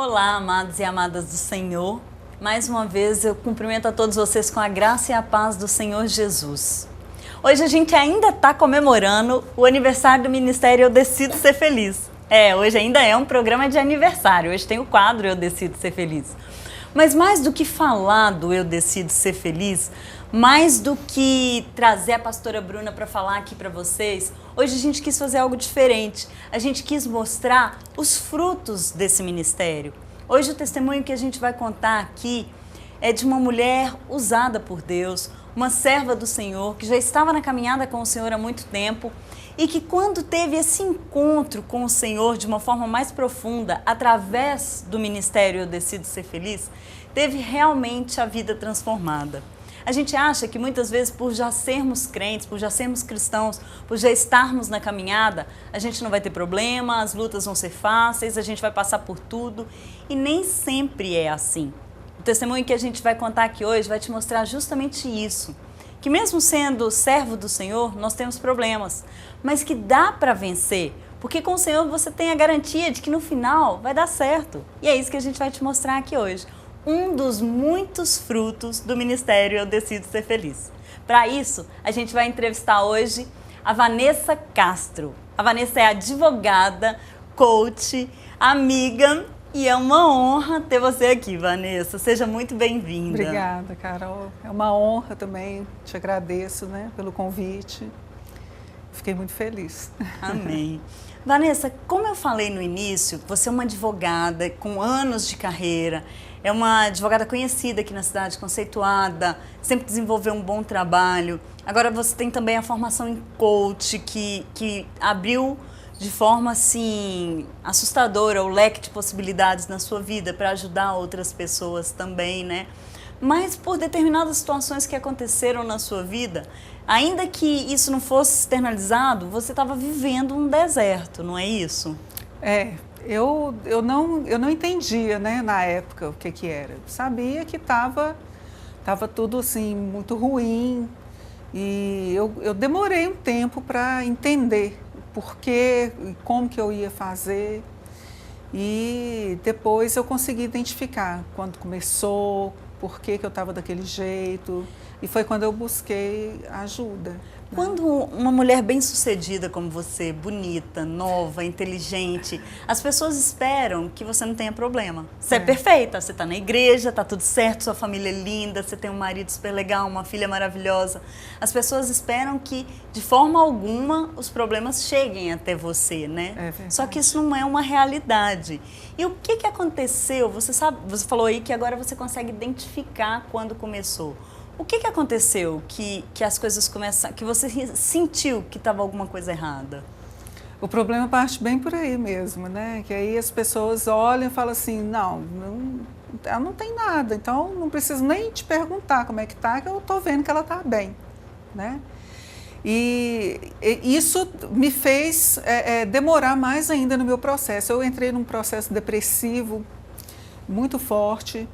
Olá, amados e amadas do Senhor. Mais uma vez eu cumprimento a todos vocês com a graça e a paz do Senhor Jesus. Hoje a gente ainda está comemorando o aniversário do Ministério Eu Decido Ser Feliz. Hoje ainda é um programa de aniversário, hoje tem o quadro Eu Decido Ser Feliz. Mas mais do que falar do Eu Decido Ser Feliz, mais do que trazer a pastora Bruna para falar aqui para vocês, hoje a gente quis fazer algo diferente. A gente quis mostrar os frutos desse ministério. Hoje o testemunho que a gente vai contar aqui é de uma mulher usada por Deus, uma serva do Senhor, que já estava na caminhada com o Senhor há muito tempo e que quando teve esse encontro com o Senhor de uma forma mais profunda, através do ministério Eu Decido Ser Feliz, teve realmente a vida transformada. A gente acha que muitas vezes por já sermos crentes, por já sermos cristãos, por já estarmos na caminhada, a gente não vai ter problema, as lutas vão ser fáceis, a gente vai passar por tudo e nem sempre é assim. O testemunho que a gente vai contar aqui hoje vai te mostrar justamente isso, que mesmo sendo servo do Senhor, nós temos problemas, mas que dá para vencer, porque com o Senhor você tem a garantia de que no final vai dar certo. E é isso que a gente vai te mostrar aqui hoje. Um dos muitos frutos do Ministério Eu Decido Ser Feliz. Para isso, a gente vai entrevistar hoje a Vanessa Castro. A Vanessa é advogada, coach, amiga e é uma honra ter você aqui, Vanessa. Seja muito bem-vinda. Obrigada, Carol. É uma honra também, te agradeço, pelo convite. Fiquei muito feliz. Amém. Vanessa, como eu falei no início, você é uma advogada com anos de carreira, é uma advogada conhecida aqui na cidade, conceituada, sempre desenvolveu um bom trabalho. Agora você tem também a formação em coach, que abriu de forma assim assustadora o leque de possibilidades na sua vida para ajudar outras pessoas também, né? Mas por determinadas situações que aconteceram na sua vida, ainda que isso não fosse externalizado, você estava vivendo um deserto, não é isso? Eu não entendia, na época o que era. Eu sabia que estava tudo assim muito ruim e eu demorei um tempo para entender por quê, como que eu ia fazer e depois eu consegui identificar quando começou, por que eu estava daquele jeito e foi quando eu busquei ajuda. Quando uma mulher bem-sucedida como você, bonita, nova, inteligente, as pessoas esperam que você não tenha problema. Você é perfeita, você está na igreja, está tudo certo, sua família é linda, você tem um marido super legal, uma filha maravilhosa. As pessoas esperam que, de forma alguma, os problemas cheguem até você, né? Só que isso não é uma realidade. E o que aconteceu? Você falou aí que agora você consegue identificar quando começou. O que aconteceu que as coisas começaram, que você sentiu que estava alguma coisa errada? O problema parte bem por aí mesmo, Que aí as pessoas olham e falam assim, ela não tem nada, então não preciso nem te perguntar como é que tá, que eu estou vendo que ela está bem, E isso me fez demorar mais ainda no meu processo. Eu entrei num processo depressivo muito forte.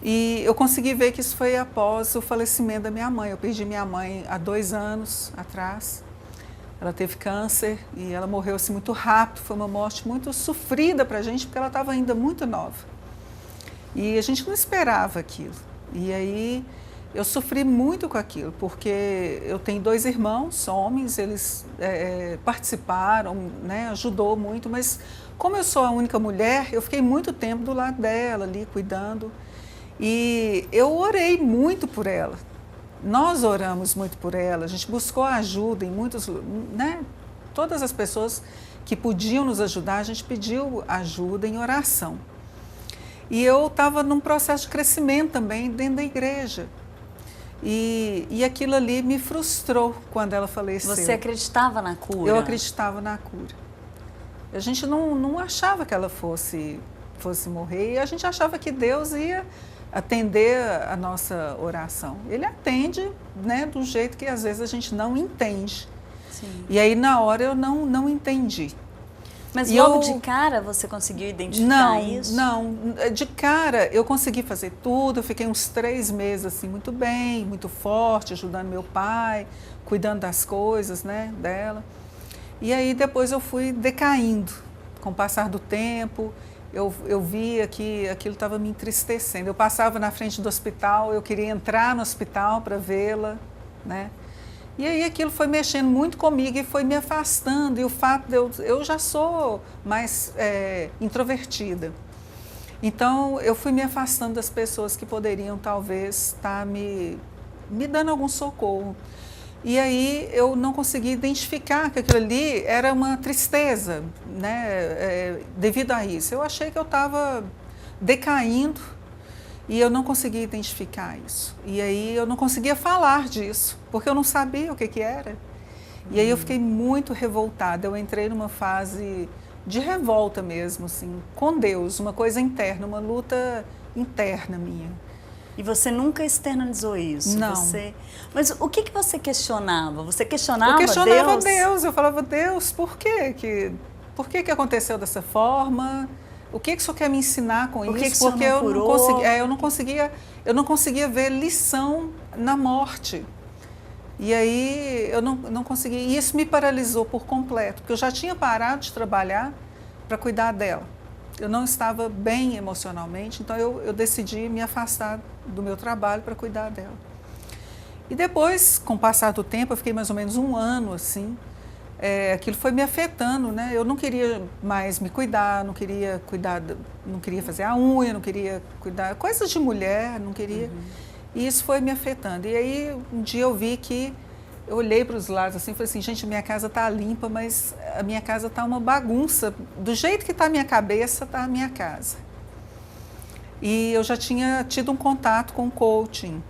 E eu consegui ver que isso foi após o falecimento da minha mãe. Eu perdi minha mãe há 2 anos atrás. Ela teve câncer e ela morreu assim muito rápido. Foi uma morte muito sofrida para a gente, porque ela estava ainda muito nova. E a gente não esperava aquilo. E aí eu sofri muito com aquilo, porque eu tenho 2 irmãos, homens, eles participaram, ajudou muito. Mas como eu sou a única mulher, eu fiquei muito tempo do lado dela, ali, cuidando. E eu orei muito por ela, nós oramos muito por ela, a gente buscou ajuda em muitos, todas as pessoas que podiam nos ajudar, a gente pediu ajuda em oração. E eu estava num processo de crescimento também dentro da igreja. E aquilo ali me frustrou quando ela faleceu. Você acreditava na cura? Eu acreditava na cura. A gente não achava que ela fosse morrer, e a gente achava que Deus ia atender a nossa oração. Ele atende, do jeito que às vezes a gente não entende. Sim. E aí na hora eu não entendi. Mas logo de cara você conseguiu identificar isso? Não, de cara eu consegui fazer tudo, eu fiquei uns 3 meses assim muito bem, muito forte, ajudando meu pai, cuidando das coisas, dela. E aí depois eu fui decaindo com o passar do tempo. eu via que aquilo estava me entristecendo. Eu passava na frente do hospital, eu queria entrar no hospital para vê-la, né? E aí aquilo foi mexendo muito comigo e foi me afastando. E o fato de eu já sou mais introvertida. Então eu fui me afastando das pessoas que poderiam talvez estar me dando algum socorro. E aí eu não conseguia identificar que aquilo ali era uma tristeza, né, devido a isso. Eu achei que eu estava decaindo e eu não conseguia identificar isso. E aí eu não conseguia falar disso, porque eu não sabia o que era. E aí eu fiquei muito revoltada. Eu entrei numa fase de revolta mesmo, assim, com Deus, uma coisa interna, uma luta interna minha. E você nunca externalizou isso? Não. Mas o que você questionava? Você questionava Deus? Eu questionava Deus? Deus. Eu falava, Deus, por que aconteceu dessa forma? O que o Senhor quer me ensinar com isso? Porque eu não conseguia ver lição na morte. E aí eu não conseguia. E isso me paralisou por completo, porque eu já tinha parado de trabalhar para cuidar dela. Eu não estava bem emocionalmente, então eu decidi me afastar do meu trabalho para cuidar dela. E depois, com o passar do tempo, eu fiquei mais ou menos um ano assim, aquilo foi me afetando, né? Eu não queria mais me cuidar, não queria fazer a unha, não queria cuidar, coisas de mulher, não queria. E isso foi me afetando. E aí um dia eu vi que eu olhei para os lados assim e falei assim, gente, minha casa está limpa, mas a minha casa está uma bagunça. Do jeito que está a minha cabeça, está a minha casa. E eu já tinha tido um contato com o coaching.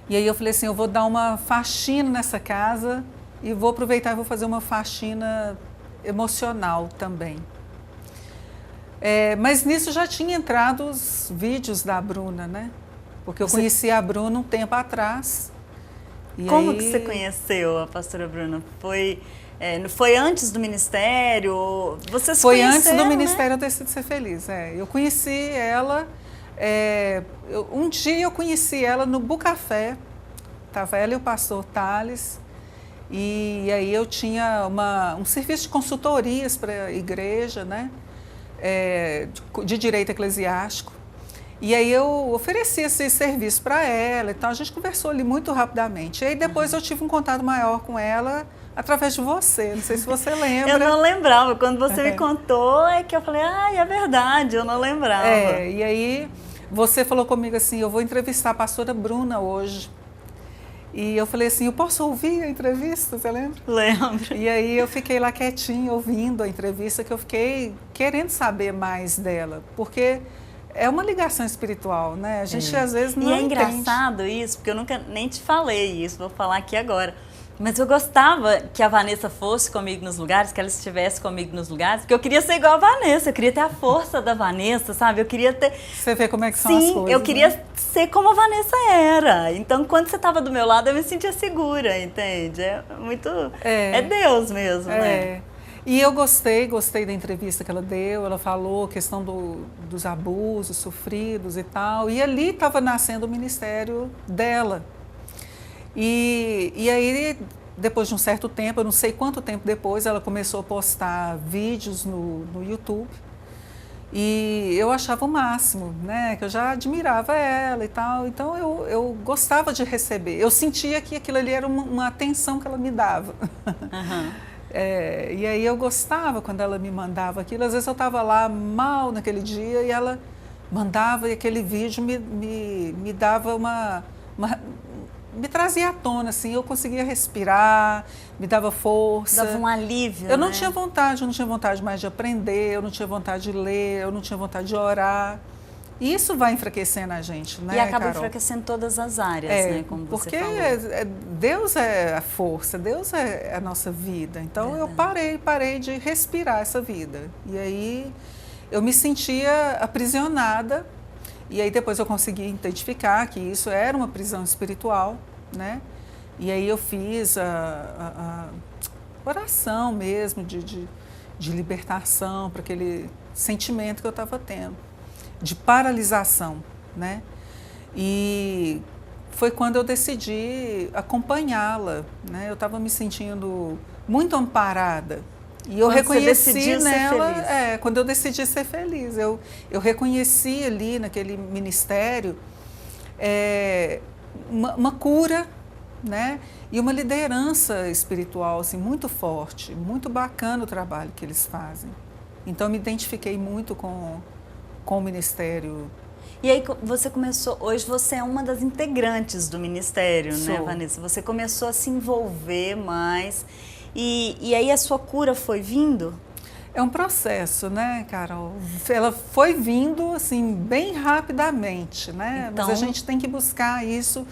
E aí eu falei assim, eu vou dar uma faxina nessa casa e vou aproveitar e vou fazer uma faxina emocional também. Mas nisso já tinha entrado os vídeos da Bruna, né? Porque eu conheci a Bruna um tempo atrás. Como que você conheceu a pastora Bruna? Foi antes do ministério? Você se Foi conheceram, antes do né? ministério Eu Decido Ser Feliz. Eu conheci ela, um dia eu conheci ela no Bucafé, estava ela e o pastor Thales, e aí eu tinha um serviço de consultorias para a igreja, né? De direito eclesiástico. E aí eu ofereci esse serviço para ela e tal, a gente conversou ali muito rapidamente. E aí depois eu tive um contato maior com ela através de você, não sei se você lembra. Eu não lembrava, quando você me contou é que eu falei, é verdade, eu não lembrava. E aí você falou comigo assim, eu vou entrevistar a pastora Bruna hoje. E eu falei assim, eu posso ouvir a entrevista, você lembra? Lembro. E aí eu fiquei lá quietinha ouvindo a entrevista, que eu fiquei querendo saber mais dela, porque é uma ligação espiritual, né? A gente às vezes não entende. E é engraçado isso, porque eu nunca nem te falei isso, vou falar aqui agora. Mas eu gostava que a Vanessa fosse comigo nos lugares, que ela estivesse comigo nos lugares, porque eu queria ser igual a Vanessa, eu queria ter a força da Vanessa, sabe? Eu queria ter... Você vê como é que são as coisas. Sim, eu queria né? ser como a Vanessa era. Então, quando você estava do meu lado, eu me sentia segura, entende? É Deus mesmo, né? E eu gostei da entrevista que ela deu, ela falou a questão dos abusos sofridos e tal, e ali estava nascendo o ministério dela. E aí, depois de um certo tempo, eu não sei quanto tempo depois, ela começou a postar vídeos no YouTube, e eu achava o máximo, né, que eu já admirava ela e tal, então eu gostava de receber, eu sentia que aquilo ali era uma atenção que ela me dava. E aí eu gostava quando ela me mandava aquilo. Às vezes eu estava lá mal naquele dia e ela mandava e aquele vídeo me dava me trazia à tona, assim, eu conseguia respirar, me dava força. Dava um alívio, eu não tinha vontade mais de aprender, eu não tinha vontade de ler, eu não tinha vontade de orar. E isso vai enfraquecendo a gente, né, E acaba Carol? enfraquecendo todas as áreas, né, como você falou. Porque Deus é a força, Deus é a nossa vida. Então eu parei de respirar essa vida. E aí eu me sentia aprisionada. E aí depois eu consegui identificar que isso era uma prisão espiritual, né? E aí eu fiz a oração mesmo de libertação para aquele sentimento que eu estava tendo, de paralisação, né? E foi quando eu decidi acompanhá-la, né? Eu estava me sentindo muito amparada E eu quando reconheci você decidiu nela, ser feliz. quando eu decidi ser feliz, eu reconheci ali naquele ministério uma cura, né? E uma liderança espiritual assim, muito forte, muito bacana o trabalho que eles fazem. Então, eu me identifiquei muito com o ministério. E aí você começou, hoje você é uma das integrantes do ministério, né, Sou. Vanessa? Você começou a se envolver mais e aí a sua cura foi vindo? É um processo, né, Carol? Ela foi vindo assim bem rapidamente, né? Então, mas a gente tem que buscar isso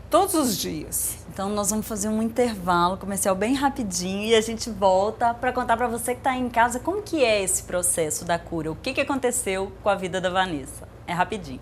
todos os dias. Então nós vamos fazer um intervalo comercial bem rapidinho e a gente volta para contar para você que está em casa como que é esse processo da cura, o que aconteceu com a vida da Vanessa. É rapidinho.